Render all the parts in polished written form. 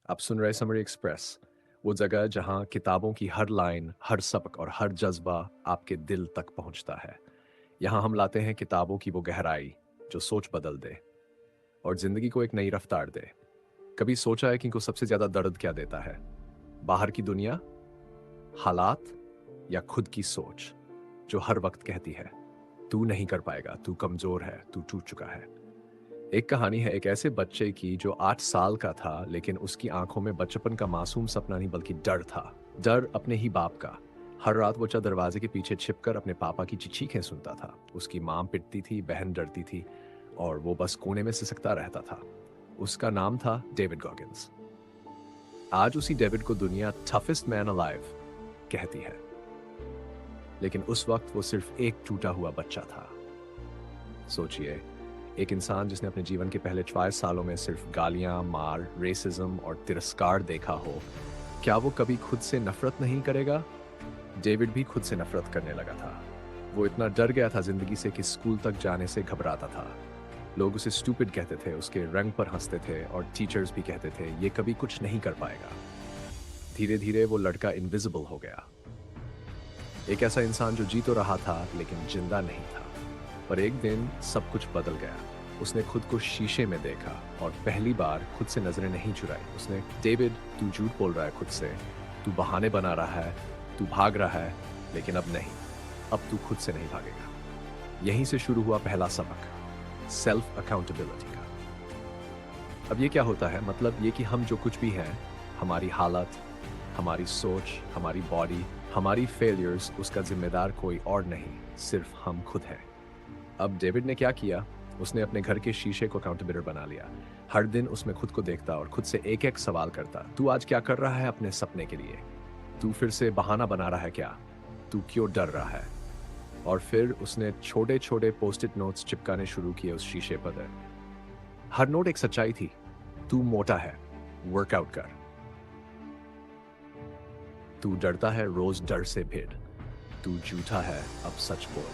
आप सुन रहे summary express, वो जगह जहां किताबों की हर लाइन, हर सबक और हर जज्बा आपके दिल तक पहुंचता है। यहाँ हम लाते हैं किताबों की वो गहराई जो सोच बदल दे और जिंदगी को एक नई रफ्तार दे। कभी सोचा है कि इनको सबसे ज्यादा दर्द क्या देता है? बाहर की दुनिया, हालात या खुद की सोच जो हर वक्त कहती है तू नहीं कर पाएगा, तू कमजोर है, तू टूट चुका है। एक कहानी है एक ऐसे बच्चे की जो 8 साल का था, लेकिन उसकी आंखों में बचपन का मासूम सपना नहीं बल्कि डर था। डर अपने ही बाप का। हर रात वो दरवाजे के पीछे छिपकर अपने पापा की चीखें सुनता था। उसकी माँ पिटती थी, बहन डरती थी और वो बस कोने में सिसकता रहता था। उसका नाम था डेविड गॉगिंस। आज उसी डेविड को दुनिया टफेस्ट मैन अलाइव कहती है, लेकिन उस वक्त वो सिर्फ एक टूटा हुआ बच्चा था। सोचिए, एक इंसान जिसने अपने जीवन के पहले 4 सालों में सिर्फ गालियां, मार, रेसिज्म और तिरस्कार देखा हो, क्या वो कभी खुद से नफरत नहीं करेगा? डेविड भी खुद से नफरत करने लगा था। वो इतना डर गया था जिंदगी से कि स्कूल तक जाने से घबराता था। लोग उसे स्टूपिड कहते थे, उसके रंग पर हंसते थे और टीचर्स भी कहते थे ये कभी कुछ नहीं कर पाएगा। धीरे धीरे वो लड़का इनविजिबल हो गया। एक ऐसा इंसान जो जी तो रहा था लेकिन जिंदा नहीं था। पर एक दिन सब कुछ बदल गया। उसने खुद को शीशे में देखा और पहली बार खुद से नजरें नहीं चुराई। उसने, डेविड, तू झूठ बोल रहा है खुद से, तू बहाने बना रहा है, तू भाग रहा है, लेकिन अब नहीं, अब तू खुद से नहीं भागेगा। यहीं से शुरू हुआ पहला सबक, सेल्फ अकाउंटेबिलिटी का। अब ये क्या होता है? मतलब ये कि हम जो कुछ भी हैं, हमारी हालत, हमारी सोच, हमारी बॉडी, हमारी फेलियर्स, उसका जिम्मेदार कोई और नहीं, सिर्फ हम खुद हैं। अब डेविड ने क्या किया? उसने अपने घर के शीशे को अकाउंटेबिलिटी बना लिया। हर दिन उसमें खुद को देखता और खुद से एक एक सवाल करता। तू आज क्या कर रहा है अपने सपने के लिए? तू फिर से बहाना बना रहा है क्या? तू क्यों डर रहा है? और फिर उसने छोटे छोटे पोस्ट-इट नोट्स चिपकाने शुरू किए उस शीशे पर। हर नोट एक सच्चाई थी। तू मोटा है, वर्कआउट कर। तू डरता है, रोज डर से भिड़। तू झूठा है, अब सच बोल।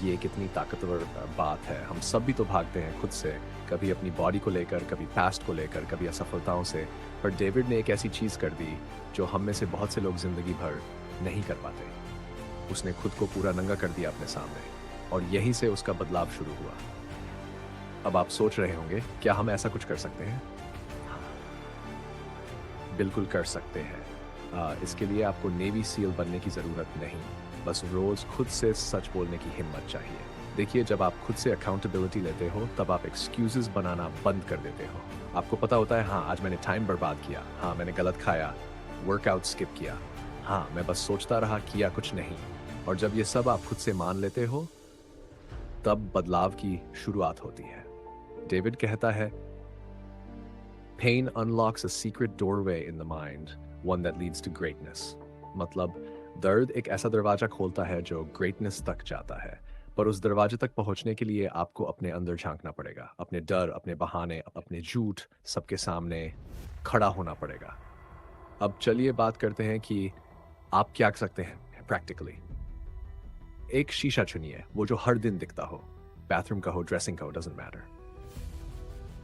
ये कितनी ताकतवर बात है। हम सब भी तो भागते हैं खुद से, कभी अपनी बॉडी को लेकर, कभी पास्ट को लेकर, कभी असफलताओं से। पर डेविड ने एक ऐसी चीज कर दी जो हम में से बहुत से लोग जिंदगी भर नहीं कर पाते। उसने खुद को पूरा नंगा कर दिया अपने सामने और यहीं से उसका बदलाव शुरू हुआ। अब आप सोच रहे होंगे, क्या हम ऐसा कुछ कर सकते हैं? बिल्कुल कर सकते हैं। इसके लिए आपको नेवी सील बनने की ज़रूरत नहीं, बस रोज़ खुद से सच बोलने की हिम्मत चाहिए। देखिए, जब आप खुद से अकाउंटेबिलिटी लेते हो, तब आप एक्सक्यूज़ेस बनाना बंद कर देते हो। आपको पता होता है, हाँ, आज मैंने टाइम बर्बाद किया, हाँ, मैंने गलत खाया, वर्कआउट स्किप किया, हाँ, मैं बस सोचता रहा, किया कुछ नहीं। और जब ये सब आप खुद से मान लेते हो, तब बदलाव की शुरुआत होती है। डेविड कहता है, Pain unlocks a secret doorway in the mind, one that leads to greatness. मतलब दर्द एक ऐसा दरवाजा खोलता है जो ग्रेटनेस तक जाता है। पर उस दरवाजे तक पहुंचने के लिए आपको अपने अंदर झांकना पड़ेगा। अपने डर, अपने बहाने, अपने झूठ सबके सामने खड़ा होना पड़ेगा। अब चलिए बात करते हैं कि आप क्या कर सकते हैं प्रैक्टिकली। एक शीशा चुनिए, वो जो हर दिन दिखता हो, बाथरूम का हो, ड्रेसिंग का हो, डजंट मैटर।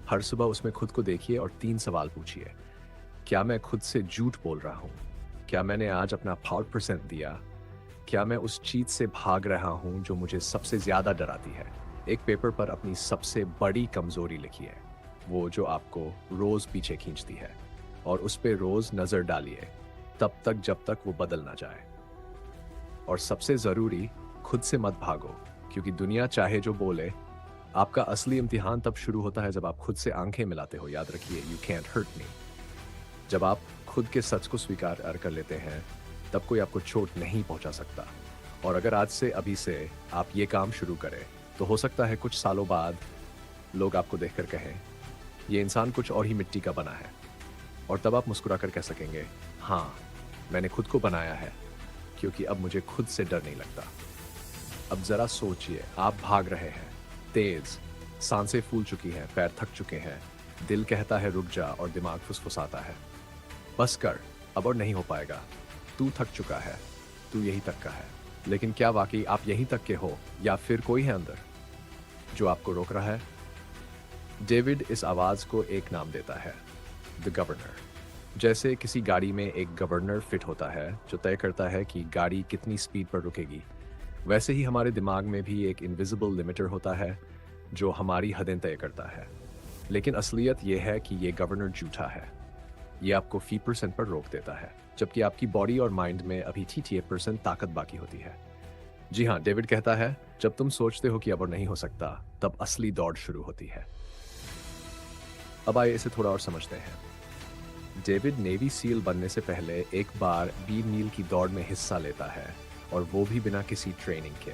हर सुबह उसमें खुद को देखिए और 3 सवाल पूछिए। क्या मैं खुद से झूठ बोल रहा हूँ? क्या मैंने आज अपना 100% दिया? क्या मैं उस चीज से भाग रहा हूँ जो मुझे सबसे ज्यादा डराती है? एक पेपर पर अपनी सबसे बड़ी कमजोरी लिखिए, वो जो आपको रोज पीछे खींचती है, और उस पे रोज नजर डालिए, तब तक जब तक वो बदल ना जाए। और सबसे जरूरी, खुद से मत भागो, क्योंकि दुनिया चाहे जो बोले, आपका असली इम्तिहान तब शुरू होता है जब आप खुद से आंखें मिलाते हो। याद रखिए, यू कैंट हर्ट मी। जब आप खुद के सच को स्वीकार कर लेते हैं, तब कोई आपको चोट नहीं पहुंचा सकता। और अगर आज से, अभी से आप ये काम शुरू करें, तो हो सकता है कुछ सालों बाद लोग आपको देखकर कहें, ये इंसान कुछ और ही मिट्टी का बना है। और तब आप मुस्कुराकर कह सकेंगे, हाँ, मैंने खुद को बनाया है, क्योंकि अब मुझे खुद से डर नहीं लगता। अब जरा सोचिए, आप भाग रहे हैं तेज, सांसें फूल चुकी हैं, पैर थक चुके हैं, दिल कहता है रुक जा और दिमाग फुसफुसाता है, बस कर, अब और नहीं हो पाएगा, तू थक चुका है, तू यहीं तक का है। लेकिन क्या वाकई आप यहीं तक के हो, या फिर कोई है अंदर जो आपको रोक रहा है? डेविड इस आवाज को एक नाम देता है, द गवर्नर। जैसे किसी गाड़ी में एक गवर्नर फिट होता है जो तय करता है कि गाड़ी कितनी स्पीड पर रुकेगी, वैसे ही हमारे दिमाग में भी एक इनविजिबल लिमिटर होता है जो हमारी हदें तय करता है। लेकिन असलियत यह है कि ये गवर्नर झूठा है। ये आपको फी परसेंट पर रोक देता है, जबकि आपकी बॉडी और माइंड में अभी 38% ताकत बाकी होती है। जी हाँ, डेविड कहता है, जब तुम सोचते हो कि अब और नहीं हो सकता, तब असली दौड़ शुरू होती है। अब आइए इसे थोड़ा और समझते हैं। डेविड नेवी सील बनने से पहले एक बार 20 मील की दौड़ में हिस्सा लेता है, और वो भी बिना किसी ट्रेनिंग के।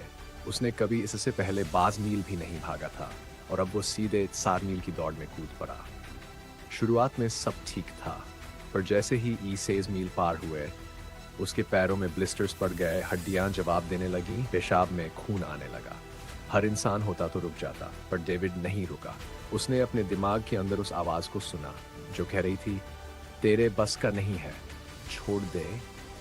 उसने कभी इससे पहले 22 मील भी नहीं भागा था, और अब वो सीधे 4 मील की दौड़ में कूद पड़ा। शुरुआत में सब ठीक था, पर जैसे ही 6 मील पार हुए, उसके पैरों में ब्लिस्टर्स पड़ गए, हड्डियां जवाब देने लगी, पेशाब में खून आने लगा। हर इंसान होता तो रुक जाता, पर डेविड नहीं रुका। उसने अपने दिमाग के अंदर उस आवाज को सुना जो कह रही थी, तेरे बस का नहीं है, छोड़ दे,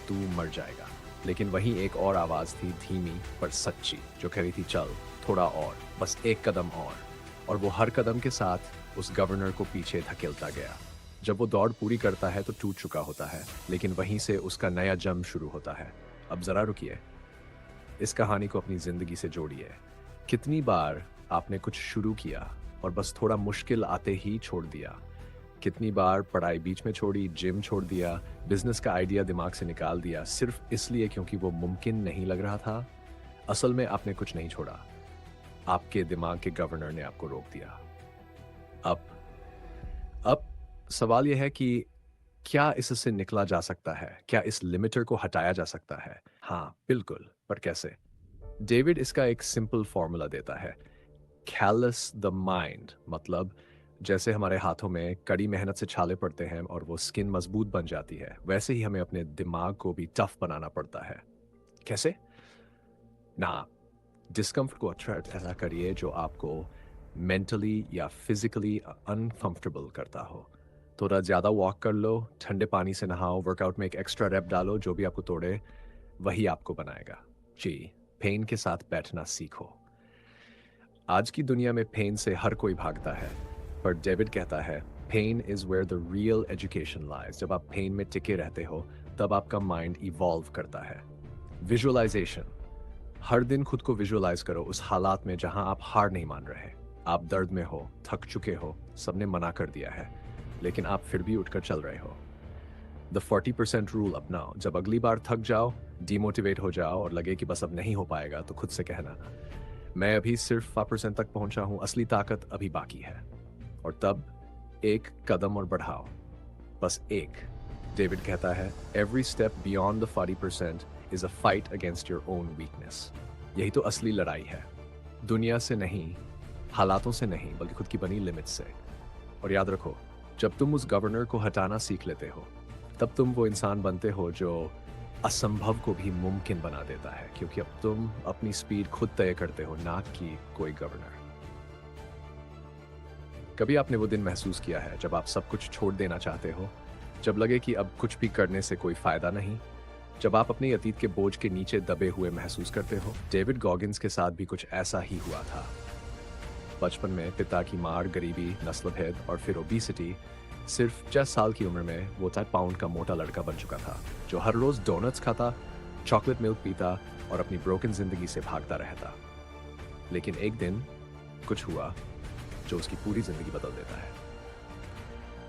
तू मर जाएगा। लेकिन वहीं एक और आवाज थी, धीमी पर सच्ची, जो कह रही थी, चल थोड़ा और, बस एक कदम और वो हर कदम के साथ उस गवर्नर को पीछे धकेलता गया। जब वो दौड़ पूरी करता है तो टूट चुका होता है, लेकिन वहीं से उसका नया जंग शुरू होता है। अब जरा रुकिए, इस कहानी को अपनी जिंदगी से जोड़िए। कितनी बार आपने कुछ शुरू किया और बस थोड़ा मुश्किल आते ही छोड़ दिया? कितनी बार पढ़ाई बीच में छोड़ी, जिम छोड़ दिया, बिजनेस का आइडिया दिमाग से निकाल दिया, सिर्फ इसलिए क्योंकि वो मुमकिन नहीं लग रहा था? असल में आपने कुछ नहीं छोड़ा, आपके दिमाग के गवर्नर ने आपको रोक दिया। अब सवाल यह है कि क्या इससे निकला जा सकता है? क्या इस लिमिटर को हटाया जा सकता है? हाँ, बिल्कुल, पर कैसे? डेविड इसका एक सिंपल फॉर्मूला देता है। कैलस द माइंड, मतलब जैसे हमारे हाथों में कड़ी मेहनत से छाले पड़ते हैं और वो स्किन मजबूत बन जाती है, वैसे ही हमें अपने दिमाग को भी टफ बनाना पड़ता है। कैसे? ना, डिस्कम्फर्ट को ऐसा करिए जो आपको मेंटली या फिजिकली अनकंफर्टेबल करता हो। थोड़ा ज़्यादा वॉक कर लो, ठंडे पानी से नहाओ, वर्कआउट में एक एक्स्ट्रा रैप डालो, जो भी आपको तोड़े वही आपको बनाएगा। जी, पेन के साथ बैठना सीखो। आज की दुनिया में पेन से हर कोई भागता है, पर डेविड कहता है, pain is where the real education lies. जब आप पेन में टिके रहते हो, तब आपका माइंड इवॉल्व करता है। विजुअलाइजेशन, हर दिन खुद को विजुअलाइज करो उस हालात में जहां आप हार नहीं मान रहे। आप दर्द में हो, थक चुके हो, सबने मना कर दिया है, लेकिन आप फिर भी उठकर चल रहे हो। द 40% रूल अपनाओ। जब अगली बार थक जाओ, डिमोटिवेट हो जाओ और लगे कि बस अब नहीं हो पाएगा, तो खुद से कहना, मैं अभी सिर्फ 5% तक पहुंचा हूं, असली ताकत अभी बाकी है। और तब एक कदम और बढ़ाओ, बस एक। डेविड कहता है, every step beyond the 40% is a fight against your own weakness. यही तो असली लड़ाई है, दुनिया से नहीं, हालातों से नहीं, बल्कि खुद की बनी लिमिट से। और याद रखो, जब तुम उस गवर्नर को हटाना सीख लेते हो, तब तुम वो इंसान बनते हो जो असंभव को भी मुमकिन बना देता है, क्योंकि अब तुम अपनी स्पीड खुद तय करते हो, ना कि कोई गवर्नर। कभी आपने वो दिन महसूस किया है जब आप सब कुछ छोड़ देना चाहते हो, जब लगे कि अब कुछ भी करने से कोई फायदा नहीं, जब आप अपने अतीत के बोझ के नीचे दबे हुए महसूस करते हो? डेविड गॉगिन्स के साथ भी कुछ ऐसा ही हुआ था। बचपन में पिता की मार, गरीबी, नस्लभेद और फिर ओबेसिटी, सिर्फ 10 साल की उम्र में वो 4 पाउंड का मोटा लड़का बन चुका था, जो हर रोज डोनट्स खाता, चॉकलेट मिल्क पीता और अपनी ब्रोकन जिंदगी से भागता रहता। लेकिन एक दिन कुछ हुआ जो उसकी पूरी जिंदगी बदल देता है।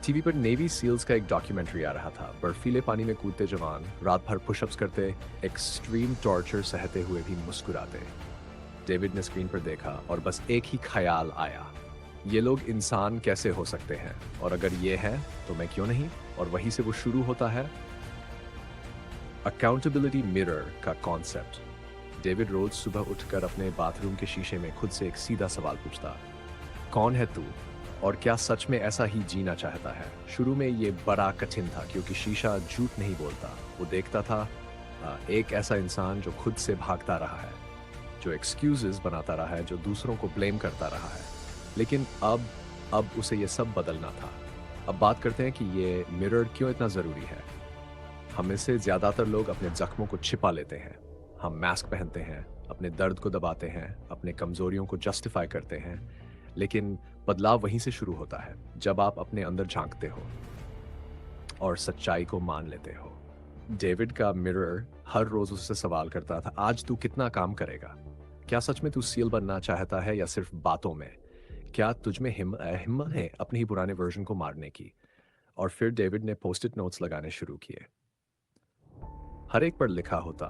टीवी पर नेवी सील्स का एक डॉक्यूमेंट्री आ रहा था। बर्फीले पानी में कूदते जवान, रात भर पुशअप्स करते, एक्सट्रीम टॉर्चर सहते हुए भी मुस्कुराते। डेविड ने स्क्रीन पर देखा और बस एक ही ख्याल आया, ये लोग इंसान कैसे हो सकते हैं, और अगर ये है तो मैं क्यों नहीं? और वहीं से वो शुरू होता है अकाउंटेबिलिटी मिरर का कॉन्सेप्ट। डेविड रोज सुबह उठकर अपने बाथरूम के शीशे में खुद से एक सीधा सवाल पूछता, कौन है तू, और क्या सच में ऐसा ही जीना चाहता है? शुरू में ये बड़ा कठिन था, क्योंकि शीशा झूठ नहीं बोलता। वो देखता था एक ऐसा इंसान जो खुद से भागता रहा है, जो एक्सक्यूजेस बनाता रहा है, जो दूसरों को ब्लेम करता रहा है। लेकिन अब उसे ये सब बदलना था। अब बात करते हैं कि ये मिरर क्यों इतना ज़रूरी है। हम में से ज़्यादातर लोग अपने जख्मों को छिपा लेते हैं। हम मास्क पहनते हैं, अपने दर्द को दबाते हैं, अपने कमज़ोरियों को जस्टिफाई करते हैं। लेकिन बदलाव वहीं से शुरू होता है, जब आप अपने अंदर झांकते हो। और सच्चाई को मान लेते हो। डेविड का मिरर हर रोज उससे सवाल करता था, आज तू कितना काम करेगा? क्या सच में तू सील बनना चाहता है या सिर्फ बातों में? क्या तुझ में हिम्मत है अपने ही पुराने वर्जन को मारने की? और फिर डेविड ने पोस्ट-इट नोट्स लगाने शुरू किए। हर एक पर लिखा होता,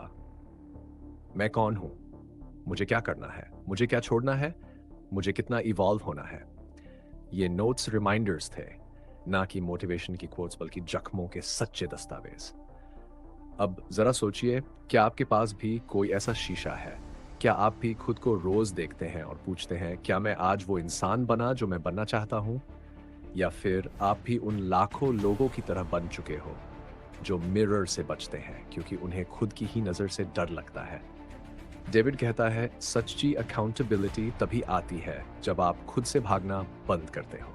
मैं कौन हूं? मुझे क्या करना है? मुझे क्या छोड़ना है? मुझे कितना इवॉल्व होना है? ये नोट्स रिमाइंडर्स थे, ना कि मोटिवेशन की कोट्स, बल्कि जख्मों के सच्चे दस्तावेज। अब जरा सोचिए, क्या आपके पास भी कोई ऐसा शीशा है? क्या आप भी खुद को रोज देखते हैं और पूछते हैं, क्या मैं आज वो इंसान बना जो मैं बनना चाहता हूं? या फिर आप भी उन लाखों लोगों की तरह बन चुके हो जो मिरर से बचते हैं क्योंकि उन्हें खुद की ही नजर से डर लगता है? डेविड कहता है, सच्ची अकाउंटेबिलिटी तभी आती है जब आप खुद से भागना बंद करते हो।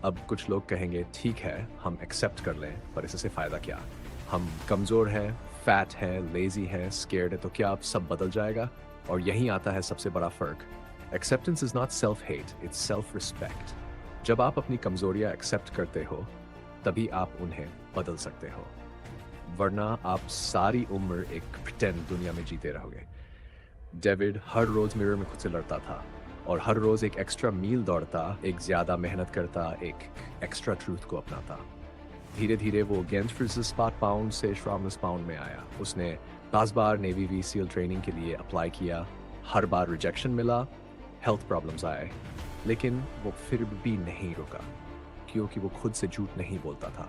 अब कुछ लोग कहेंगे, ठीक है, हम एक्सेप्ट कर लें, पर इससे फायदा क्या? हम कमजोर हैं, फैट हैं, लेजी हैं, स्केर्ड है, तो क्या अब सब बदल जाएगा? और यहीं आता है सबसे बड़ा फर्क। Acceptance is not self hate, it's self respect. जब आप अपनी कमजोरियां एक्सेप्ट करते हो, तभी आप उन्हें बदल सकते हो, वरना आप सारी उम्र एक प्रिटेंड दुनिया में जीते रहोगे। डेविड हर रोज मिरर में खुद से लड़ता था और हर रोज एक एक्स्ट्रा मील दौड़ता, एक ज्यादा मेहनत करता, एक एक्स्ट्रा ट्रूथ को अपनाता। धीरे धीरे वो अगेंस्ट स्पॉट पाउंड से श्रामलेस पाउंड में आया। उसने 10 बार नेवी वी सील ट्रेनिंग के लिए अप्लाई किया, हर बार रिजेक्शन मिला, हेल्थ प्रॉब्लम्स आए, लेकिन वो फिर भी नहीं रुका क्योंकि वो खुद से झूठ नहीं बोलता था।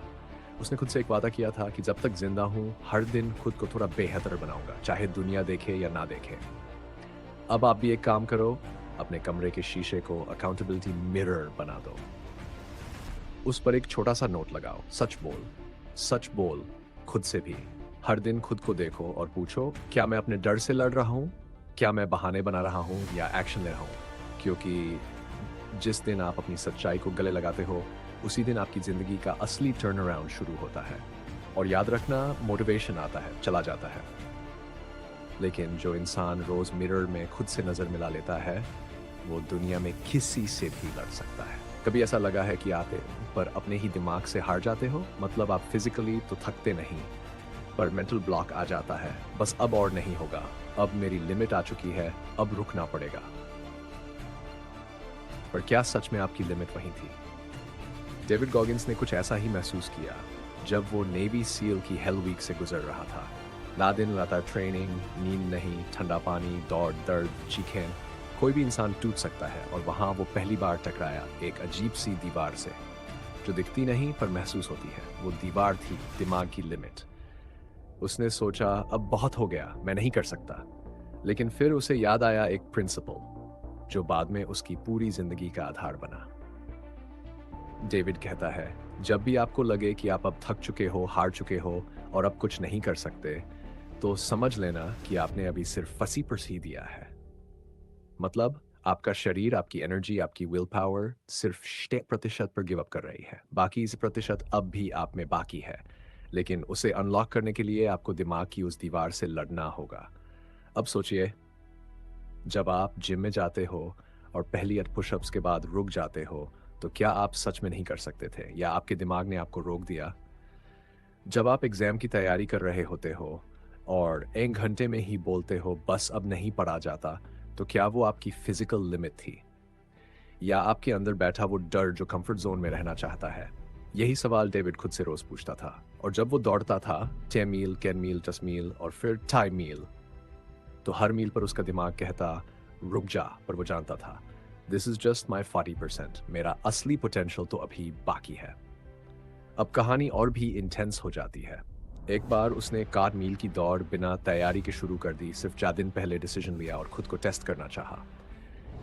उसने खुद से एक वादा किया था कि जब तक जिंदा हूं, हर दिन खुद को थोड़ा बेहतर बनाऊंगा, चाहे दुनिया देखे या ना देखे। अब आप भी एक काम करो, अपने कमरे के शीशे को अकाउंटेबिलिटी मिरर बना दो। उस पर एक छोटा सा नोट लगाओ, सच बोल खुद से भी। हर दिन खुद को देखो और पूछो, क्या मैं अपने डर से लड़ रहा हूं? क्या मैं बहाने बना रहा हूं या एक्शन ले रहा हूं? क्योंकि जिस दिन आप अपनी सच्चाई को गले लगाते हो, उसी दिन आपकी जिंदगी का असली टर्न अराउंड शुरू होता है। और याद रखना, मोटिवेशन आता है, चला जाता है, लेकिन जो इंसान रोज मिरर में खुद से नजर मिला लेता है, वो दुनिया में किसी से भी लड़ सकता है। कभी ऐसा लगा है कि आप पर अपने ही दिमाग से हार जाते हो? मतलब आप फिजिकली तो थकते नहीं, पर मेंटल ब्लॉक आ जाता है, बस अब और नहीं होगा, अब मेरी लिमिट आ चुकी है, अब रुकना पड़ेगा। पर क्या सच में आपकी लिमिट वही थी? डेविड गॉगिंस ने कुछ ऐसा ही महसूस किया जब वो नेवी सील की हेल वीक से गुजर रहा था। ना दिन लगातार ट्रेनिंग, नींद नहीं, ठंडा पानी, दौड़, दर्द, चीखें। कोई भी इंसान टूट सकता है, और वहां वो पहली बार टकराया एक अजीब सी दीवार से, जो दिखती नहीं पर महसूस होती है। वो दीवार थी दिमाग की लिमिट। उसने सोचा, अब बहुत हो गया, मैं नहीं कर सकता। लेकिन फिर उसे याद आया एक प्रिंसिपल जो बाद में उसकी पूरी जिंदगी का आधार बना। डेविड कहता है, जब भी आपको लगे कि आप अब थक चुके हो, हार चुके हो और अब कुछ नहीं कर सकते, तो समझ लेना कि आपने अभी सिर्फ 80% दिया है। मतलब आपका शरीर, आपकी एनर्जी, आपकी विल पावर सिर्फ 6% पर गिव अप कर रही है। बाकी 20% अब भी आप में बाकी है, लेकिन उसे अनलॉक करने के लिए आपको दिमाग की उस दीवार से लड़ना होगा। अब सोचिए, जब आप जिम में जाते हो और पहली 8 पुशअप्स के बाद रुक जाते हो, तो क्या आप सच में नहीं कर सकते थे, या आपके दिमाग ने आपको रोक दिया? जब आप एग्जाम की तैयारी कर रहे होते हो और 1 घंटे में ही बोलते हो, बस अब नहीं पढ़ा जाता, तो क्या वो आपकी फिजिकल लिमिट थी, या आपके अंदर बैठा वो डर जो कंफर्ट जोन में रहना चाहता है? यही सवाल डेविड खुद से रोज पूछता था। और जब वो दौड़ता था 10 मील, 10 मील, 10 मील और फिर 2.5 मील, तो हर मील पर उसका दिमाग कहता, रुक जा, पर वो जानता था, दिस इज जस्ट माई 40%, मेरा असली पोटेंशियल तो अभी बाकी है। अब कहानी और भी इंटेंस हो जाती है। एक बार उसने 4 मील की दौड़ बिना तैयारी के शुरू कर दी। सिर्फ 4 दिन पहले डिसीजन लिया और खुद को टेस्ट करना चाहा।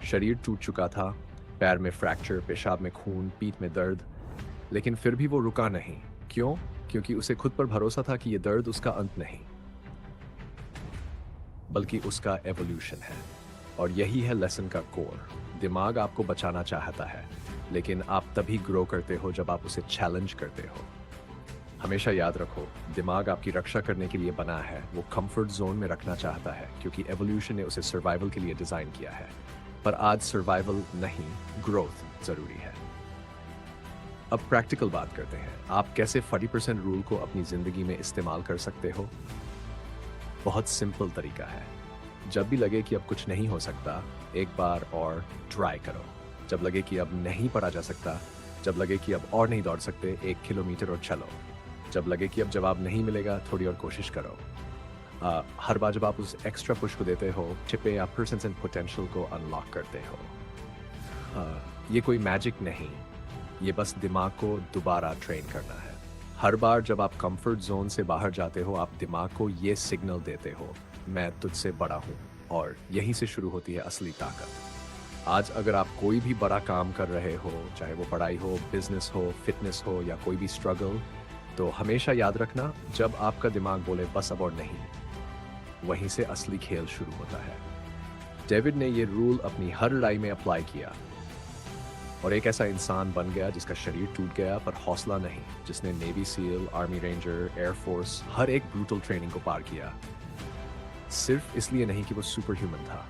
शरीर टूट चुका था, पैर में फ्रैक्चर, पेशाब में खून, पीठ में दर्द, लेकिन फिर भी वो रुका नहीं। क्यों? क्योंकि उसे खुद पर भरोसा था कि ये दर्द उसका अंत नहीं, बल्कि उसका एवोल्यूशन है। और यही है लेसन का कोर। दिमाग आपको बचाना चाहता है, लेकिन आप तभी ग्रो करते हो जब आप उसे चैलेंज करते हो। हमेशा याद रखो, दिमाग आपकी रक्षा करने के लिए बना है। वो कंफर्ट जोन में रखना चाहता है क्योंकि एवोल्यूशन ने उसे सर्वाइवल के लिए डिजाइन किया है। पर आज सर्वाइवल नहीं, ग्रोथ जरूरी है। अब प्रैक्टिकल बात करते हैं। आप कैसे 40% रूल को अपनी जिंदगी में इस्तेमाल कर सकते हो? बहुत सिंपल तरीका है। जब भी लगे कि अब कुछ नहीं हो सकता, एक बार और ट्राई करो। जब लगे कि अब नहीं पढ़ा जा सकता, जब लगे कि अब और नहीं दौड़ सकते, 1 किलोमीटर और चलो। जब लगे कि अब जवाब नहीं मिलेगा, थोड़ी और कोशिश करो। हर बार जब आप उस एक्स्ट्रा पुश को देते हो, छिपे या परसेंट पोटेंशियल को अनलॉक करते हो। ये कोई मैजिक नहीं, ये बस दिमाग को दोबारा ट्रेन करना है। हर बार जब आप कंफर्ट जोन से बाहर जाते हो, आप दिमाग को ये सिग्नल देते हो, मैं तुझसे बड़ा हूँ। और यहीं से शुरू होती है असली ताकत। आज अगर आप कोई भी बड़ा काम कर रहे हो, चाहे वो पढ़ाई हो, बिजनेस हो, फिटनेस हो या कोई भी स्ट्रगल, तो हमेशा याद रखना, जब आपका दिमाग बोले बस अब और नहीं, वहीं से असली खेल शुरू होता है। डेविड ने ये रूल अपनी हर लड़ाई में अप्लाई किया और एक ऐसा इंसान बन गया जिसका शरीर टूट गया पर हौसला नहीं, जिसने navy seal, army ranger, air force, हर एक ब्रूटल ट्रेनिंग को पार किया। सिर्फ इसलिए नहीं कि वो सुपर ह्यूमन था,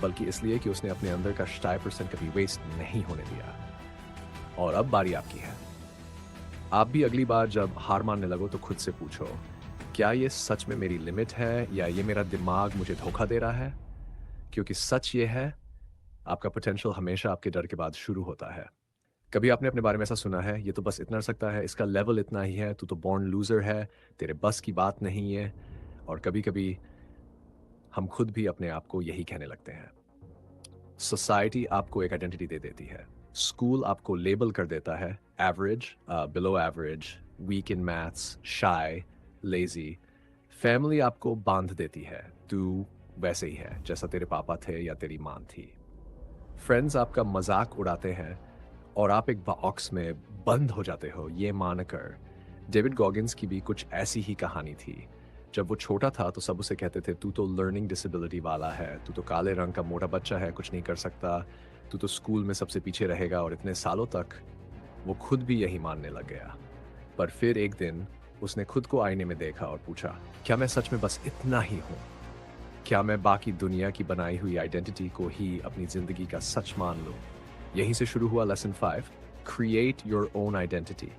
बल्कि इसलिए कि उसने अपने अंदर का 5% कभी वेस्ट नहीं होने दिया। और अब बारी आपकी है। आप भी अगली बार जब हार मानने लगो तो खुद से पूछो, क्या ये सच में मेरी लिमिट है या ये मेरा दिमाग मुझे धोखा दे रहा है? क्योंकि सच ये है, आपका पोटेंशियल हमेशा आपके डर के बाद शुरू होता है। कभी आपने अपने बारे में ऐसा सुना है, ये तो बस इतना कर सकता है, इसका लेवल इतना ही है, तू तो बॉर्न लूजर है, तेरे बस की बात नहीं है। और कभी-कभी हम खुद भी अपने आप को यही कहने लगते हैं। सोसाइटी आपको एक आइडेंटिटी दे देती है। स्कूल आपको लेबल कर देता है, average, below average, weak in maths, shy, lazy. Family आपको बांध देती है, तू वैसे ही है जैसा तेरे पापा थे या तेरी माँ थी। फ्रेंड्स आपका मजाक उड़ाते हैं और आप एक बॉक्स में बंद हो जाते हो, ये मानकर। डेविड गॉगिंस की भी कुछ ऐसी ही कहानी थी। जब वो छोटा था तो सब उसे कहते थे, तू तो लर्निंग डिसेबिलिटी वाला है, तू तो काले रंग का मोटा बच्चा है, कुछ नहीं कर सकता, तू तो स्कूल में सबसे पीछे रहेगा। और इतने सालों तक वो खुद भी यही मानने लग गया। पर फिर एक दिन उसने खुद को आईने में देखा और पूछा, क्या मैं सच में बस इतना ही हूँ? क्या मैं बाकी दुनिया की बनाई हुई आइडेंटिटी को ही अपनी जिंदगी का सच मान लूं? यहीं से शुरू हुआ lesson 5, create your own identity.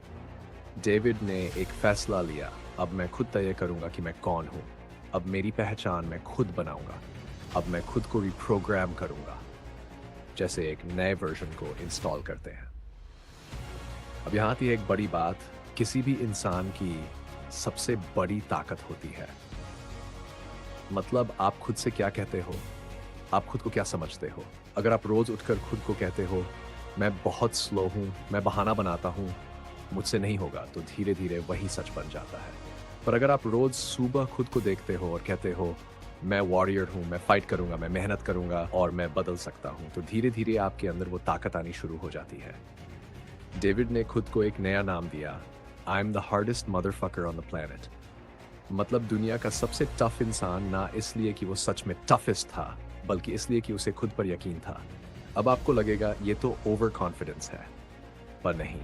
David ने एक फैसला लिया, अब मैं खुद तय करूंगा कि मैं कौन हूं। अब मेरी पहचान मैं खुद बनाऊंगा। अब मैं खुद को रिप्रोग्राम करूंगा, जैसे एक नए वर्जन को इंस्टॉल करते हैं। अब यहाँ आती है एक बड़ी बात, किसी भी इंसान की सबसे बड़ी ताकत होती है। मतलब आप खुद से क्या कहते हो, आप खुद को क्या समझते हो। अगर आप रोज उठकर खुद को कहते हो, मैं बहुत स्लो हूँ, मैं बहाना बनाता हूँ, मुझसे नहीं होगा, तो धीरे धीरे वही सच बन जाता है। पर अगर आप रोज सुबह खुद को देखते हो और कहते हो, मैं वॉरियर हूँ, मैं फाइट करूंगा, मैं मेहनत करूंगा और मैं बदल सकता हूँ, तो धीरे धीरे आपके अंदर वो ताकत आनी शुरू हो जाती है। डेविड ने खुद को एक नया नाम दिया, I am the hardest motherfucker on the planet. मतलब दुनिया का सबसे टफ इंसान, ना इसलिए कि वो सच में टफेस्ट था, बल्कि इसलिए कि उसे खुद पर यकीन था। अब आपको लगेगा ये तो ओवर कॉन्फिडेंस है, पर नहीं,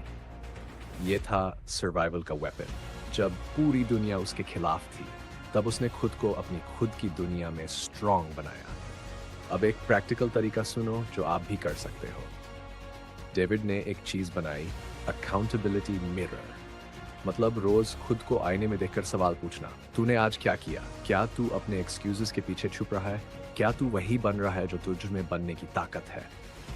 ये था सर्वाइवल का वेपन। जब पूरी दुनिया उसके खिलाफ थी, तब उसने खुद को अपनी खुद की दुनिया में स्ट्रांग बनाया। अब एक प्रैक्टिकल तरीका सुनो जो आप भी कर सकते हो। डेविड ने एक चीज बनाई, अकाउंटेबिलिटी मिरर। मतलब रोज खुद को आईने में देखकर सवाल पूछना, तूने आज क्या किया? क्या तू अपने एक्सक्यूजेस के पीछे छुप रहा है? क्या तू वही बन रहा है जो तुझ में बनने की ताकत है?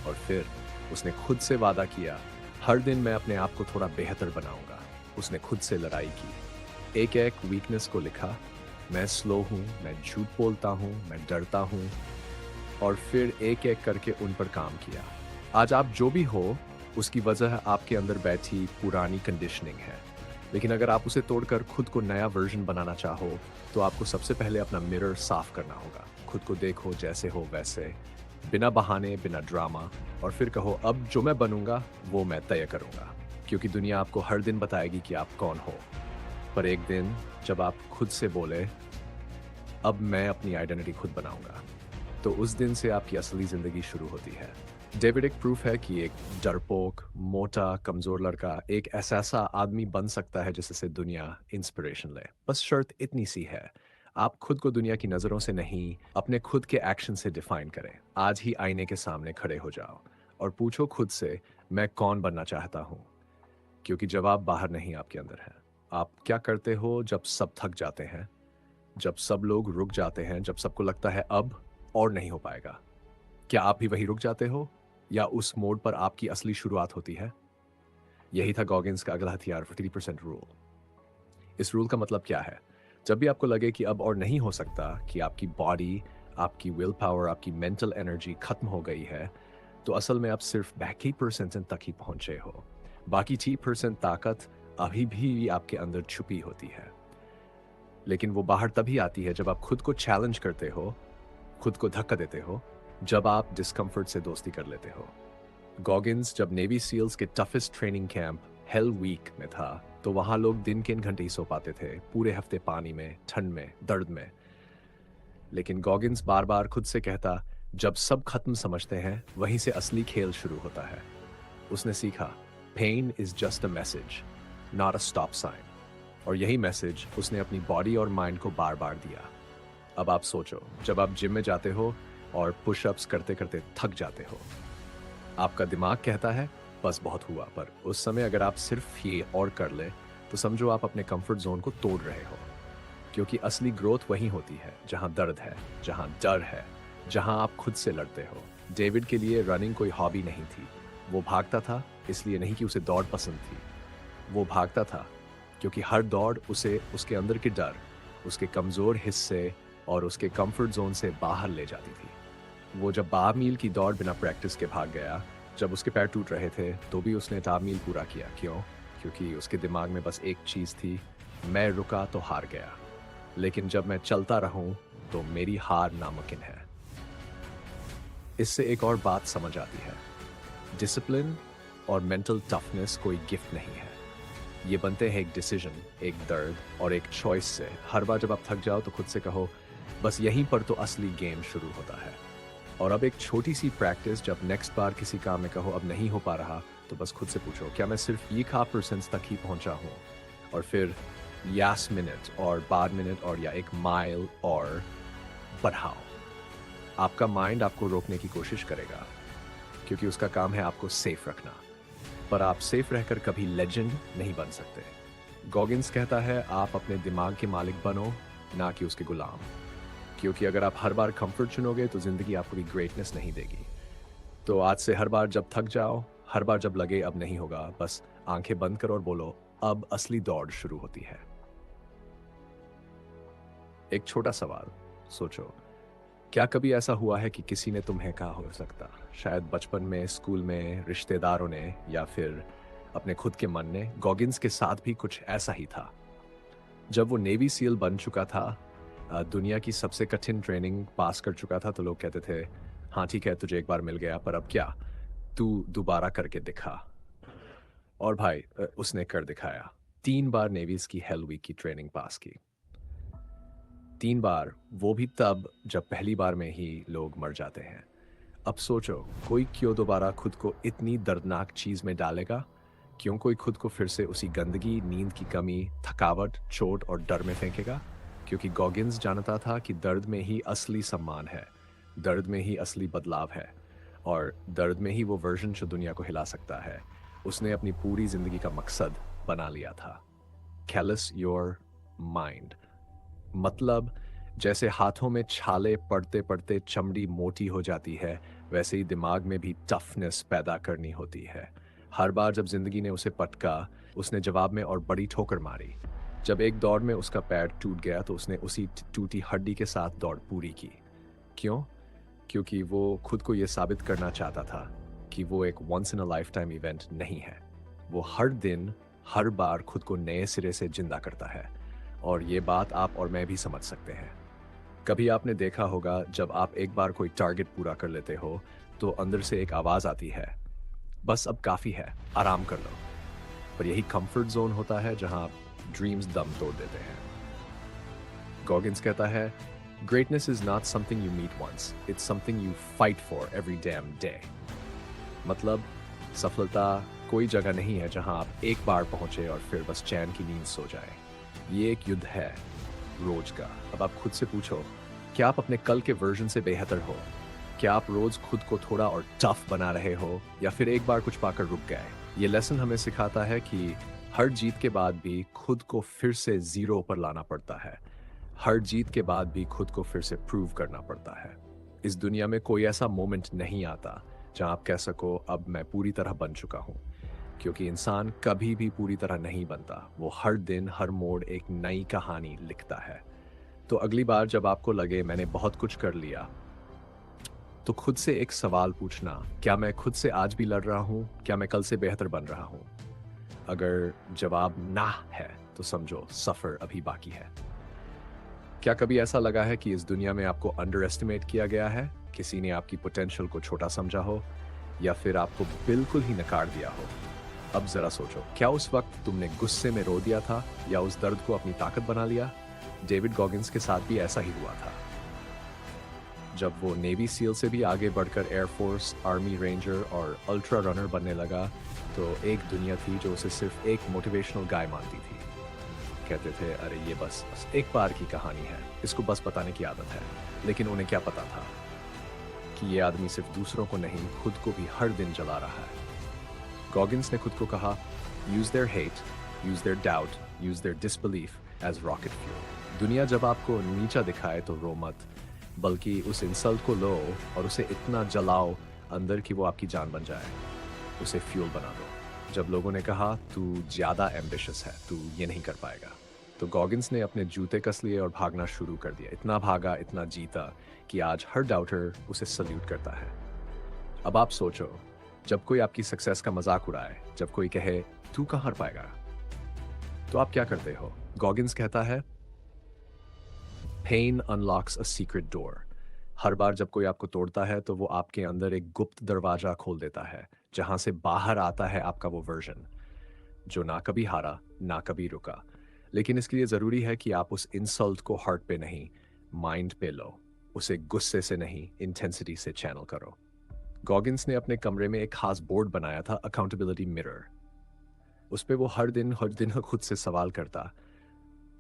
और फिर उसने खुद से वादा किया, हर दिन मैं अपने आप को थोड़ा बेहतर बनाऊंगा। उसने खुद से लड़ाई की, एक एक वीकनेस को लिखा, मैं स्लो हूँ, मैं झूठ बोलता हूँ, मैं डरता हूँ, और फिर एक एक करके उन पर काम किया। आज आप जो भी हो, उसकी वजह आपके अंदर बैठी पुरानी कंडीशनिंग है। लेकिन अगर आप उसे तोड़कर खुद को नया वर्जन बनाना चाहो, तो आपको सबसे पहले अपना मिरर साफ करना होगा। खुद को देखो जैसे हो वैसे, बिना बहाने, बिना ड्रामा, और फिर कहो, अब जो मैं बनूंगा वो मैं तय करूंगा। क्योंकि दुनिया आपको हर दिन बताएगी कि आप कौन हो, पर एक दिन जब आप खुद से बोले, अब मैं अपनी आइडेंटिटी खुद बनाऊंगा, तो उस दिन से आपकी असली जिंदगी शुरू होती है। डेविड एक प्रूफ है कि एक डरपोक, मोटा, कमजोर लड़का एक ऐसा आदमी बन सकता है जिससे दुनिया इंस्पिरेशन ले। बस शर्त इतनी सी है, आप खुद को दुनिया की नजरों से नहीं, अपने खुद के एक्शन से डिफाइन करें। आज ही आईने के सामने खड़े हो जाओ और पूछो खुद से, मैं कौन बनना चाहता हूँ? क्योंकि जवाब बाहर नहीं, आपके अंदर है। आप क्या करते हो जब सब थक जाते हैं, जब सब लोग रुक जाते हैं, जब सबको लगता है अब और नहीं हो पाएगा? क्या आप भी वहीं रुक जाते हो, या उस मोड़ पर आपकी असली शुरुआत होती है? यही था गॉगिन्स का अगला हथियार, 50% रूल। इस रूल का मतलब क्या है? जब भी आपको लगे कि अब और नहीं हो सकता, कि आपकी बॉडी, आपकी विल पावर, आपकी मेंटल एनर्जी खत्म हो गई है, तो असल में आप सिर्फ बैक ही परसेंट तक ही पहुंचे हो। बाकी 30% ताकत अभी भी आपके अंदर छुपी होती है। लेकिन वो बाहर तभी आती है जब आप खुद को चैलेंज करते हो, खुद को धक्का देते हो, जब आप डिस्कम्फर्ट से दोस्ती कर लेते हो। गॉगिन्स जब नेवी सील्स के toughest training camp hell week में था, तो वहां लोग दिन के इन घंटे ही सो पाते थे, पूरे हफ्ते पानी में, ठंड में, दर्द में। लेकिन गॉगिन्स बार बार खुद से कहता, जब सब खत्म समझते हैं, वहीं से असली खेल शुरू होता है। उसने सीखा, pain is just a message, not a stop sign. और यही मैसेज उसने अपनी बॉडी और माइंड को बार बार दिया। अब आप सोचो, जब आप जिम में जाते हो और पुशअप्स करते करते थक जाते हो, आपका दिमाग कहता है बस बहुत हुआ, पर उस समय अगर आप सिर्फ ये और कर ले, तो समझो आप अपने कंफर्ट जोन को तोड़ रहे हो। क्योंकि असली ग्रोथ वहीं होती है जहां दर्द है, जहां डर है, जहां आप खुद से लड़ते हो। डेविड के लिए रनिंग कोई हॉबी नहीं थी। वो भागता था इसलिए नहीं कि उसे दौड़ पसंद थी। वो भागता था क्योंकि हर दौड़ उसे उसके अंदर के डर, उसके कमजोर हिस्से और उसके कंफर्ट जोन से बाहर ले जाती थी। वो जब 12 मील की दौड़ बिना प्रैक्टिस के भाग गया, जब उसके पैर टूट रहे थे, तो भी उसने 12 मील पूरा किया। क्यों? क्योंकि उसके दिमाग में बस एक चीज थी, मैं रुका तो हार गया, लेकिन जब मैं चलता रहूं तो मेरी हार नामुमकिन है। इससे एक और बात समझ आती है, डिसिप्लिन और मेंटल टफनेस कोई गिफ्ट नहीं है। ये बनते हैं एक डिसीजन, एक दर्द और एक चॉइस से। हर बार जब आप थक जाओ तो खुद से कहो, बस यहीं पर तो असली गेम शुरू होता है। और अब एक छोटी सी प्रैक्टिस, जब नेक्स्ट बार किसी काम में कहो अब नहीं हो पा रहा, तो बस खुद से पूछो, क्या मैं सिर्फ ये 1% तक ही पहुंचा हूं? और फिर यास मिनट और बाद मिनट और या एक माइल और बढ़ाओ। आपका माइंड आपको रोकने की कोशिश करेगा, क्योंकि उसका काम है आपको सेफ रखना। पर आप सेफ रहकर कभी लेजेंड नहीं बन सकते। गॉगिन्स कहता है, आप अपने दिमाग के मालिक बनो, ना कि उसके गुलाम। क्योंकि अगर आप हर बार कंफर्ट चुनोगे तो जिंदगी आपको भी ग्रेटनेस नहीं देगी। तो आज से हर बार जब थक जाओ, हर बार जब लगे अब नहीं होगा, बस आंखें बंद करो और बोलो, अब असली दौड़ शुरू होती है। एक छोटा सवाल सोचो, क्या कभी ऐसा हुआ है कि किसी ने तुम्हें कहा, हो सकता शायद बचपन में, स्कूल में, रिश्तेदारों ने, या फिर अपने खुद के मन ने? गॉगिन्स के साथ भी कुछ ऐसा ही था। जब वो नेवी सील बन चुका था, दुनिया की सबसे कठिन ट्रेनिंग पास कर चुका था, तो लोग कहते थे, हाँ ठीक है, तुझे एक बार मिल गया, पर अब क्या, तू दोबारा करके दिखा। और भाई उसने कर दिखाया। 3 बार नेवीज की हेल वीक की ट्रेनिंग पास की। 3 बार, वो भी तब जब पहली बार में ही लोग मर जाते हैं। अब सोचो, कोई क्यों दोबारा खुद को इतनी दर्दनाक चीज में डालेगा? क्यों कोई खुद को फिर से उसी गंदगी, नींद की कमी, थकावट, चोट और डर में फेंकेगा? क्योंकि गॉगिन्स जानता था कि दर्द में ही असली सम्मान है, दर्द में ही असली बदलाव है, और दर्द में ही वो वर्जन जो दुनिया को हिला सकता है, उसने अपनी पूरी जिंदगी का मकसद बना लिया था। कैलस योर माइंड, मतलब जैसे हाथों में छाले पड़ते पड़ते चमड़ी मोटी हो जाती है, वैसे ही दिमाग में भी टफनेस पैदा करनी होती है। हर बार जब जिंदगी ने उसे पटका, उसने जवाब में और बड़ी ठोकर मारी। जब एक दौड़ में उसका पैर टूट गया, तो उसने उसी टूटी हड्डी के साथ दौड़ पूरी की। क्यों? क्योंकि वो खुद को यह साबित करना चाहता था कि वो एक once in a lifetime event नहीं है। वो हर दिन, हर बार खुद को नए सिरे से जिंदा करता है। और ये बात आप और मैं भी समझ सकते हैं। कभी आपने देखा होगा, जब आप एक बार कोई टारगेट पूरा कर लेते हो, तो अंदर से एक आवाज आती है, बस अब काफी है, आराम कर लो। पर यही कंफर्ट जोन होता है जहां आप ड्रीम्स दम तोड़ देते हैं। गॉगिन्स कहता है, greatness is not something you meet once, it's something you fight for every damn day. मतलब सफलता कोई जगह नहीं है जहां आप एक बार पहुंचे और फिर बस चैन की नींद सो जाए। ये एक युद्ध है, रोज का। अब आप खुद से पूछो, क्या आप अपने कल के वर्जन से बेहतर हो? क्या आप रोज खुद को थोड़ा और टफ बना रहे हो, या फिर एक बार कुछ पाकर रुक गए? ये लेसन हमें सिखाता है कि हर जीत के बाद भी खुद को फिर से ज़ीरो पर लाना पड़ता है। हर जीत के बाद भी खुद को फिर से प्रूव करना पड़ता है। इस दुनिया में कोई ऐसा मोमेंट नहीं आता जहां आप कह सको अब मैं पूरी तरह बन चुका हूं, क्योंकि इंसान कभी भी पूरी तरह नहीं बनता। वो हर दिन हर मोड़ एक नई कहानी लिखता है। तो अगली बार जब आपको लगे मैंने बहुत कुछ कर लिया, तो खुद से एक सवाल पूछना, क्या मैं खुद से आज भी लड़ रहा हूं? क्या मैं कल से बेहतर बन रहा हूं? अगर जवाब ना है तो समझो सफर अभी बाकी है। क्या कभी ऐसा लगा है कि इस दुनिया में आपको अंडर एस्टिमेट किया गया है? किसी ने आपकी पोटेंशियल को छोटा समझा हो, या फिर आपको बिल्कुल ही नकार दिया हो? अब जरा सोचो, क्या उस वक्त तुमने गुस्से में रो दिया था या उस दर्द को अपनी ताकत बना लिया? डेविड गॉगिंस के साथ भी ऐसा ही हुआ था। जब वो नेवी सील से भी आगे बढ़कर एयरफोर्स, आर्मी रेंजर और अल्ट्रा रनर बनने लगा, तो एक दुनिया थी जो उसे सिर्फ एक मोटिवेशनल गाय मानती थी। कहते थे अरे ये बस एक बार की कहानी है, इसको बस बताने की आदत है। लेकिन उन्हें क्या पता था कि ये आदमी सिर्फ दूसरों को नहीं, खुद को भी हर दिन जला रहा है। गॉगिंस ने खुद को कहा, use their hate, use their doubt, use their disbelief as rocket fuel. दुनिया जब आपको नीचा दिखाए तो रो मत, बल्कि उस इंसल्ट को लो और उसे इतना जलाओ अंदर कि वो आपकी जान बन जाए। उसे फ्यूल बना दो। जब लोगों ने कहा तू ज्यादा एम्बिशियस है, तू ये नहीं कर पाएगा, तो गॉगिंस ने अपने जूते कस लिए और भागना शुरू कर दिया। इतना भागा, इतना जीता कि आज हर डाउटर उसे सल्यूट करता है। अब आप सोचो, जब कोई आपकी सक्सेस का मजाक उड़ाए, जब कोई कहे तू कहाँ हार पाएगा, तो आप क्या करते हो? गॉगिंस कहता है, pain unlocks a secret door. हर बार जब कोई आपको तोड़ता है तो वो आपके अंदर एक गुप्त दरवाजा खोल देता है, जहां से बाहर आता है आपका वो वर्जन जो ना कभी हारा, ना कभी रुका। लेकिन इसके लिए जरूरी है कि आप उस इंसल्ट को हार्ट पे नहीं, माइंड पे लो। उसे गुस्से से नहीं, इंटेंसिटी से चैनल करो। गॉगिंस ने अपने कमरे में एक खास बोर्ड बनाया था, अकाउंटेबिलिटी मिरर। उस पे वो हर दिन खुद से सवाल करता,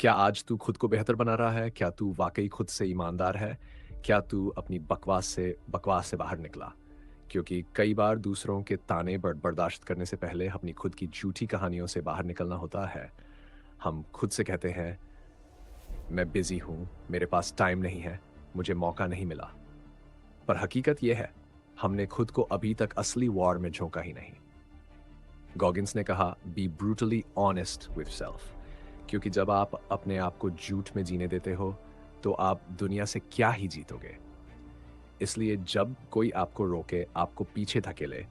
क्या आज तू खुद को बेहतर बना रहा है? क्या तू वाकई खुद से ईमानदार है? क्या तू अपनी बकवास से बाहर निकला? क्योंकि कई बार दूसरों के ताने बर्दाश्त करने से पहले अपनी खुद की झूठी कहानियों से बाहर निकलना होता है। हम खुद से कहते हैं, मैं बिजी हूं, मेरे पास टाइम नहीं है, मुझे मौका नहीं मिला। पर हकीकत यह है, हमने खुद को अभी तक असली वॉर में झोंका ही नहीं। गॉगिंस ने कहा, B brutally honest with self. क्योंकि जब आप अपने आप को झूठ में जीने देते हो तो आप दुनिया से क्या ही जीतोगे। इसलिए जब कोई आपको रोके, आपको पीछे धकेले,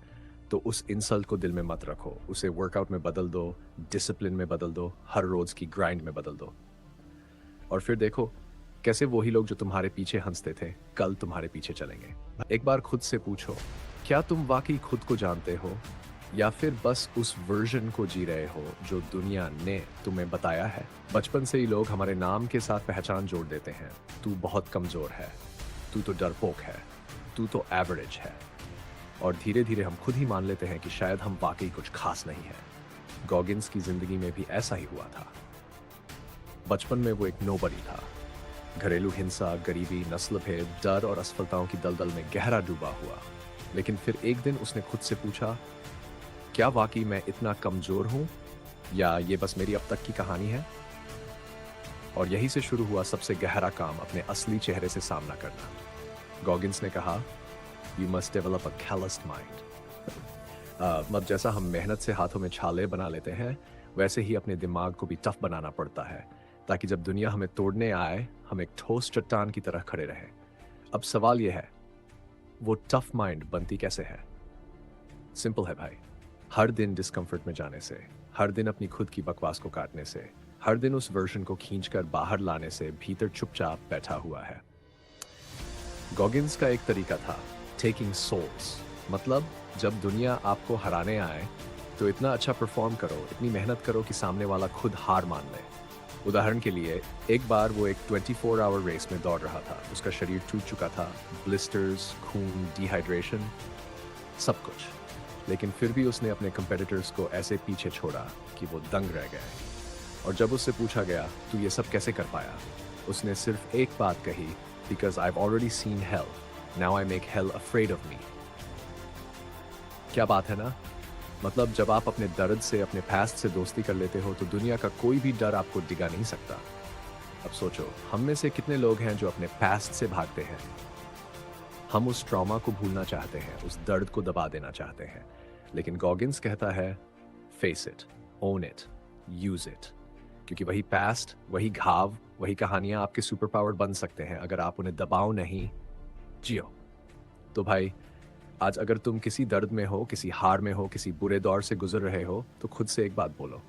तो उस इंसल्ट को दिल में मत रखो। उसे वर्कआउट में बदल दो, डिसिप्लिन में बदल दो, हर रोज की ग्राइंड में बदल दो। और फिर देखो कैसे वही लोग जो तुम्हारे पीछे हंसते थे कल तुम्हारे पीछे चलेंगे। एक बार खुद से पूछो, क्या तुम वाकई खुद को जानते हो, या फिर बस उस वर्जन को जी रहे हो जो दुनिया ने तुम्हें बताया है? बचपन से ही लोग हमारे नाम के साथ पहचान जोड़ देते हैं। तू बहुत कमजोर है, तू तो डरपोक है, तू तो एवरेज है। और धीरे धीरे हम खुद ही मान लेते हैं कि शायद हम वाकई कुछ खास नहीं है। गॉगिंस की जिंदगी में भी ऐसा ही हुआ था। बचपन में वो एक नोबडी था। घरेलू हिंसा, गरीबी, नस्ल भेद, डर और असफलताओं की दलदल में गहरा डूबा हुआ। लेकिन फिर एक दिन उसने खुद से पूछा, क्या वाकई मैं इतना कमजोर हूं, या ये बस मेरी अब तक की कहानी है? और यही से शुरू हुआ सबसे गहरा काम, अपने असली चेहरे से सामना करना। गॉगिंस ने कहा, you must develop a callused mind. मतलब जैसा हम मेहनत से हाथों में छाले बना लेते हैं, वैसे ही अपने दिमाग को भी टफ बनाना पड़ता है, ताकि जब दुनिया हमें तोड़ने आए, हम एक ठोस चट्टान की तरह खड़े रहें। अब सवाल यह है, वो टफ माइंड बनती कैसे है? सिंपल है भाई, हर दिन डिस्कम्फर्ट में जाने से, हर दिन अपनी खुद की बकवास को काटने से, हर दिन उस वर्जन को खींचकर बाहर लाने से भीतर चुपचाप बैठा हुआ है। गॉगिंस का एक तरीका था, टेकिंग सोल्स। मतलब जब दुनिया आपको हराने आए तो इतना अच्छा परफॉर्म करो, इतनी मेहनत करो कि सामने वाला खुद हार मान ले। उदाहरण के लिए, एक बार वो एक 24 आवर रेस में दौड़ रहा था। उसका शरीर टूट चुका था, ब्लिस्टर्स, खून, डिहाइड्रेशन, सब कुछ। लेकिन फिर भी उसने अपने कंपेटिटर्स को ऐसे पीछे छोड़ा कि वो दंग रह गए। और जब उससे पूछा गया, तू ये सब कैसे कर पाया, उसने सिर्फ एक बात कही, because I have already seen hello, now I make hello afraid of me. क्या बात है ना? मतलब जब आप अपने दर्द से, अपने पास्ट से दोस्ती कर लेते हो तो दुनिया का कोई भी डर आपको डिगा नहीं सकता। अब सोचो, हम में से कितने लोग हैं जो अपने पास्ट से भागते हैं। हम उस ट्रॉमा को भूलना चाहते हैं, उस दर्द को दबा देना चाहते हैं। लेकिन गॉगिन्स कहता है, face it, own it, use it. क्योंकि वही पास्ट, वही घाव, वही कहानियां आपके सुपर पावर बन सकते हैं अगर आप उन्हें दबाओ नहीं, जियो। तो भाई, आज अगर तुम किसी दर्द में हो, किसी हार में हो, किसी बुरे दौर से गुजर रहे हो, तो खुद से एक बात बोलो,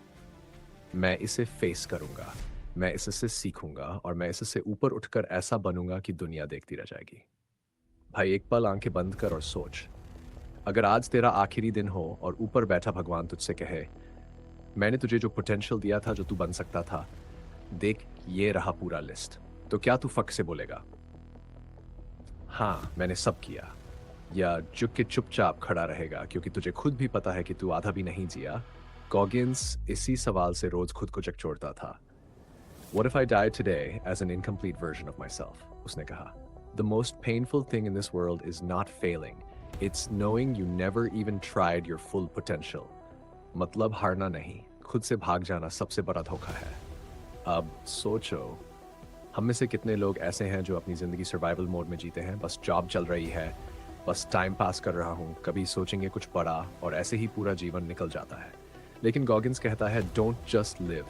मैं इसे फेस करूंगा, मैं इससे सीखूंगा और मैं इससे ऊपर उठकर ऐसा बनूंगा कि दुनिया देखती रह जाएगी। भाई, एक पल आंखें बंद कर और सोच, अगर आज तेरा आखिरी दिन हो और ऊपर बैठा भगवान तुझसे कहे, मैंने तुझे जो पोटेंशियल दिया था, जो तू बन सकता था, देख ये रहा पूरा लिस्ट, तो क्या तू फक से बोलेगा, हाँ मैंने सब किया, या झुक के चुपचाप खड़ा रहेगा क्योंकि तुझे खुद भी पता है कि तू आधा भी नहीं जिया? गॉगिन्स इसी सवाल से रोज खुद को झकझोरता था। What if I died today as an incomplete version of myself? उसने कहा, The most painful thing in this world is not failing. It's knowing you never even tried your full potential. मतलब हारना नहीं, खुद से भाग जाना सबसे बड़ा धोखा है। अब सोचो, हम में से कितने लोग ऐसे हैं जो अपनी जिंदगी सर्वाइवल मोड में जीते हैं, बस जॉब चल रही है, बस टाइम पास कर रहा हूँ, कभी सोचेंगे कुछ बड़ा और ऐसे ही पूरा जीवन निकल जाता है। लेकिन गॉगिन्स कहता है, don't just live,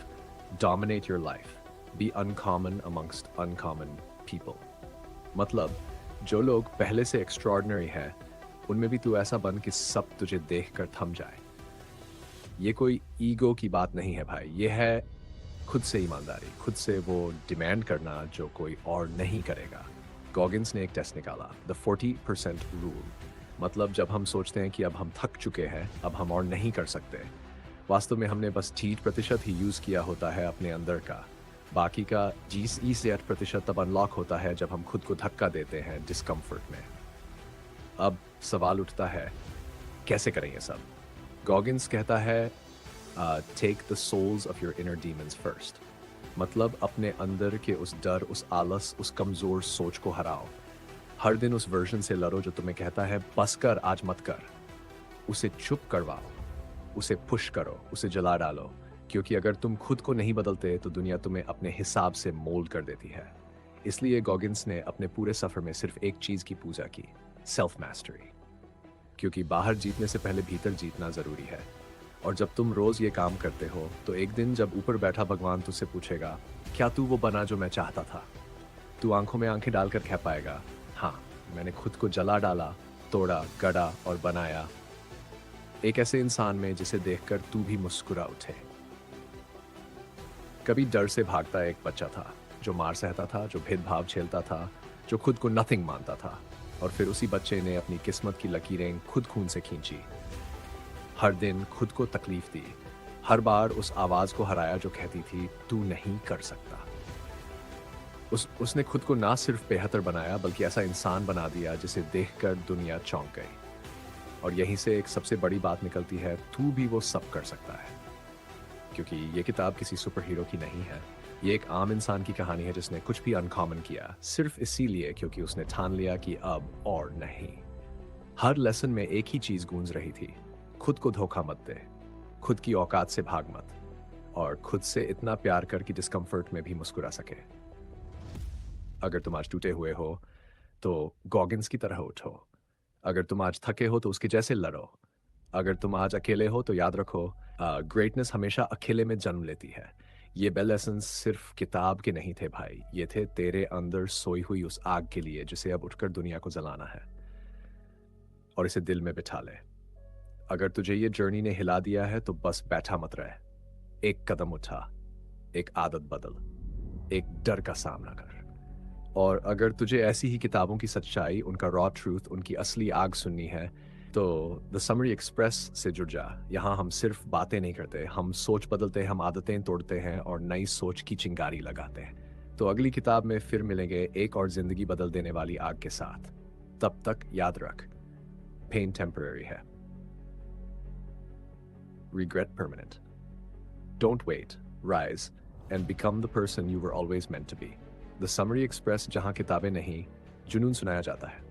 dominate your life, be uncommon amongst uncommon people. मतलब जो लोग पहले से एक्स्ट्रॉर्डिनरी हैं, उनमें भी तू ऐसा बन कि सब तुझे देखकर थम जाए। ये कोई ईगो की बात नहीं है भाई, ये है खुद से ईमानदारी, खुद से वो डिमांड करना जो कोई और नहीं करेगा। गॉगिन्स ने एक टेस्ट निकाला, द 40% रूल। मतलब जब हम सोचते हैं कि अब हम थक चुके हैं, अब हम और नहीं कर सकते, वास्तव में हमने बस 30% ही यूज़ किया होता है अपने अंदर का। बाकी का 20 से 8% तब अनलॉक होता है जब हम खुद को धक्का देते हैं डिस्कम्फर्ट में। अब सवाल उठता है, कैसे करें ये सब? गॉगिन्स कहता है, take the souls of your inner demons first. मतलब अपने अंदर के उस डर, उस आलस, उस कमज़ोर सोच को हराओ। हर दिन उस वर्जन से लड़ो जो तुम्हें कहता है, बस कर, आज मत कर। उसे चुप करवाओ, उसे पुश करो, उसे जला डालो। क्योंकि अगर तुम खुद को नहीं बदलते तो दुनिया तुम्हें अपने हिसाब से मोल्ड कर देती है। इसलिए गॉगिन्स ने अपने पूरे सफ़र में सिर्फ एक चीज़ की पूजा की, सेल्फ मास्टरी। क्योंकि बाहर जीतने से पहले भीतर जीतना ज़रूरी है। और जब तुम रोज़ ये काम करते हो तो एक दिन जब ऊपर बैठा भगवान तुझसे पूछेगा, क्या तू वो बना जो मैं चाहता था? तू आंखों में आंखें डालकर कह पाएगा, हाँ मैंने खुद को जला डाला, तोड़ा, गढ़ा और बनाया, एक ऐसे इंसान में जिसे देखकर तू भी मुस्कुरा उठे। कभी डर से भागता एक बच्चा था जो मार सहता था, जो भेदभाव झेलता था, जो खुद को नथिंग मानता था, और फिर उसी बच्चे ने अपनी किस्मत की लकीरें खुद खून से खींची। हर दिन खुद को तकलीफ दी, हर बार उस आवाज को हराया जो कहती थी तू नहीं कर सकता। उसने खुद को ना सिर्फ बेहतर बनाया बल्कि ऐसा इंसान बना दिया जिसे देखकर दुनिया चौंक गई। और यहीं से एक सबसे बड़ी बात निकलती है, तू भी वो सब कर सकता है। क्योंकि ये किताब किसी सुपर हीरो की नहीं है, ये एक आम इंसान की कहानी है जिसने कुछ भी अनकॉमन किया, सिर्फ इसीलिए क्योंकि उसने ठान लिया कि अब और नहीं। हर लेसन में एक ही चीज गूंज रही थी, खुद को धोखा मत दे, खुद की औकात से भाग मत, और खुद से इतना प्यार कर कि डिस्कम्फर्ट में भी मुस्कुरा सके। अगर तुम आज टूटे हुए हो तो गॉगिन्स की तरह उठो। अगर तुम आज थके हो तो उसके जैसे लड़ो। अगर तुम आज अकेले हो तो याद रखो, ग्रेटनेस हमेशा अकेले में जन्म लेती है। ये बेल लेसन्स सिर्फ किताब के नहीं थे भाई, ये थे तेरे अंदर सोई हुई उस आग के लिए जिसे अब उठकर दुनिया को जलाना है। और इसे दिल में बिठा ले। अगर तुझे ये जर्नी ने हिला दिया है तो बस बैठा मत रह, एक कदम उठा, एक आदत बदल, एक डर का सामना कर। और अगर तुझे ऐसी ही किताबों की सच्चाई, उनका रॉ ट्रूथ, उनकी असली आग सुननी है तो द समरी एक्सप्रेस से जुड़ जा। यहाँ हम सिर्फ बातें नहीं करते, हम सोच बदलते हैं, हम आदतें तोड़ते हैं और नई सोच की चिंगारी लगाते हैं। तो अगली किताब में फिर मिलेंगे एक और जिंदगी बदल देने वाली आग के साथ। तब तक याद रख, पेन टेम्पररी है, regret permanent. Don't wait, rise, and become the person you were always meant to be. The Summary Express, जहां किताबें नहीं, जुनून सुनाया जाता है।